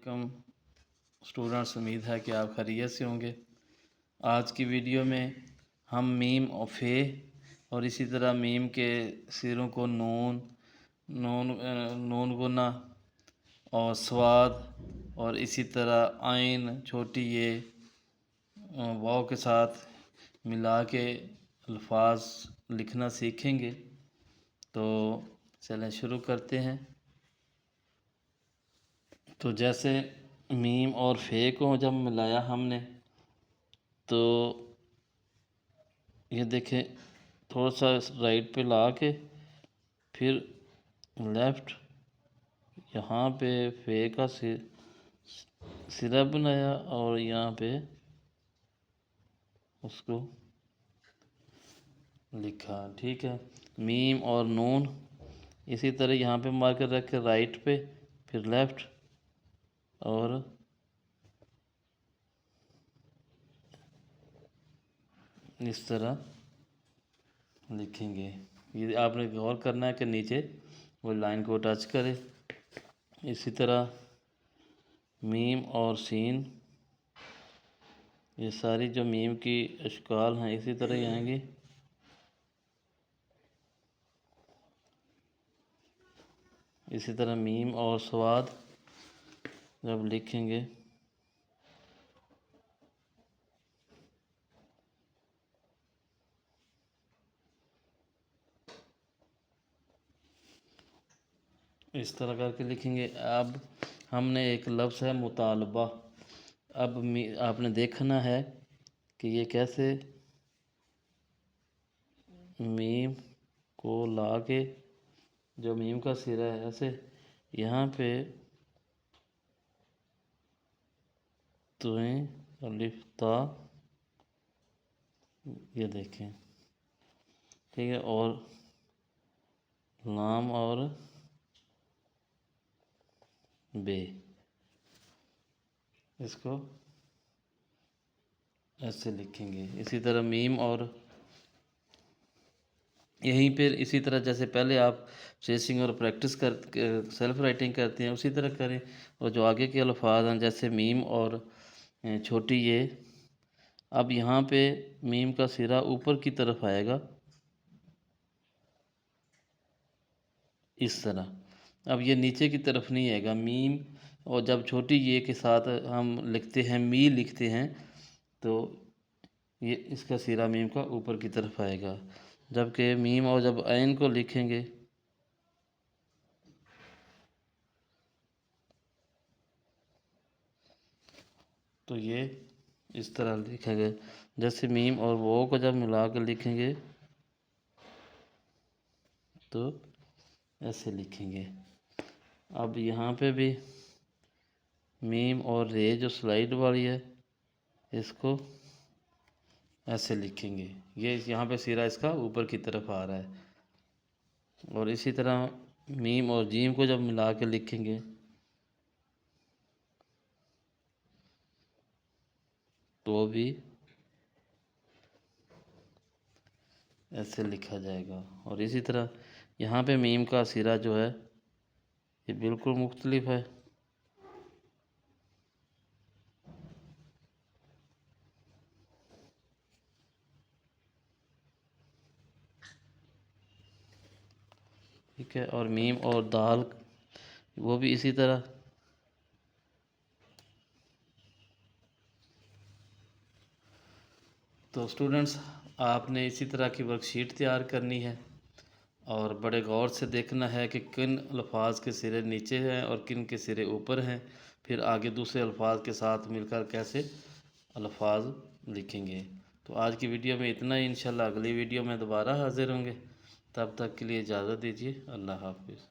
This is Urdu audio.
کم اسٹوڈنٹس، امید ہے کہ آپ خیریت سے ہوں گے۔ آج کی ویڈیو میں ہم میم اور فے اور اسی طرح میم کے سیروں کو نون گنا اور سواد اور اسی طرح عین چھوٹی یہ واو کے ساتھ ملا کے الفاظ لکھنا سیکھیں گے۔ تو چلیں شروع کرتے ہیں۔ تو جیسے میم اور فے کو جب ملایا ہم نے تو یہ دیکھیں تھوڑا سا رائٹ پہ لا کے پھر لیفٹ یہاں پہ فے کا سرا بنایا اور یہاں پہ اس کو لکھا، ٹھیک ہے۔ میم اور نون اسی طرح یہاں پہ مارکر رکھ کے رائٹ پہ پھر لیفٹ اور اس طرح لکھیں گے۔ یہ آپ نے غور کرنا ہے کہ نیچے وہ لائن کو ٹچ کرے۔ اسی طرح میم اور سین، یہ ساری جو میم کی اشکال ہیں اسی طرح ہی آئیں گے۔ اسی طرح میم اور سواد جب لکھیں گے اس طرح کر کے لکھیں گے۔ اب ہم نے ایک لفظ ہے مطالبہ، اب آپ نے دیکھنا ہے کہ یہ کیسے میم کو لا کے جو میم کا سرا ہے ایسے یہاں پہ تویں الف تا، یہ دیکھیں ٹھیک ہے، اور لام اور بے، اس کو ایسے لکھیں گے۔ اسی طرح میم اور یہیں پہ اسی طرح جیسے پہلے آپ ٹریسنگ اور پریکٹس سیلف رائٹنگ کرتے ہیں اسی طرح کریں، اور جو آگے کے الفاظ ہیں جیسے میم اور چھوٹی یہ، اب یہاں پہ میم کا سرا اوپر کی طرف آئے گا اس طرح، اب یہ نیچے کی طرف نہیں آئے گا میم، اور جب چھوٹی یہ کے ساتھ ہم لکھتے ہیں می لکھتے ہیں تو یہ اس کا سرا میم کا اوپر کی طرف آئے گا، جبکہ میم اور جب عین کو لکھیں گے تو یہ اس طرح لکھیں گے، جیسے میم اور وہ کو جب ملا کر لکھیں گے تو ایسے لکھیں گے۔ اب یہاں پہ بھی میم اور رے جو سلائڈ والی ہے اس کو ایسے لکھیں گے، یہ یہاں پہ سرا اس کا اوپر کی طرف آ رہا ہے، اور اسی طرح میم اور جیم کو جب ملا کے لکھیں گے تو بھی ایسے لکھا جائے گا، اور اسی طرح یہاں پہ میم کا سرا جو ہے یہ بالکل مختلف ہے۔ ٹھیک ہے، اور میم اور دال وہ بھی اسی طرح۔ تو اسٹوڈنٹس آپ نے اسی طرح کی ورک شیٹ تیار کرنی ہے اور بڑے غور سے دیکھنا ہے کہ کن الفاظ کے سرے نیچے ہیں اور کن کے سرے اوپر ہیں، پھر آگے دوسرے الفاظ کے ساتھ مل کر کیسے الفاظ لکھیں گے۔ تو آج کی ویڈیو میں اتنا ہی، انشاءاللہ اگلی ویڈیو میں دوبارہ حاضر ہوں گے، تب تک کے لیے اجازت دیجیے، اللہ حافظ۔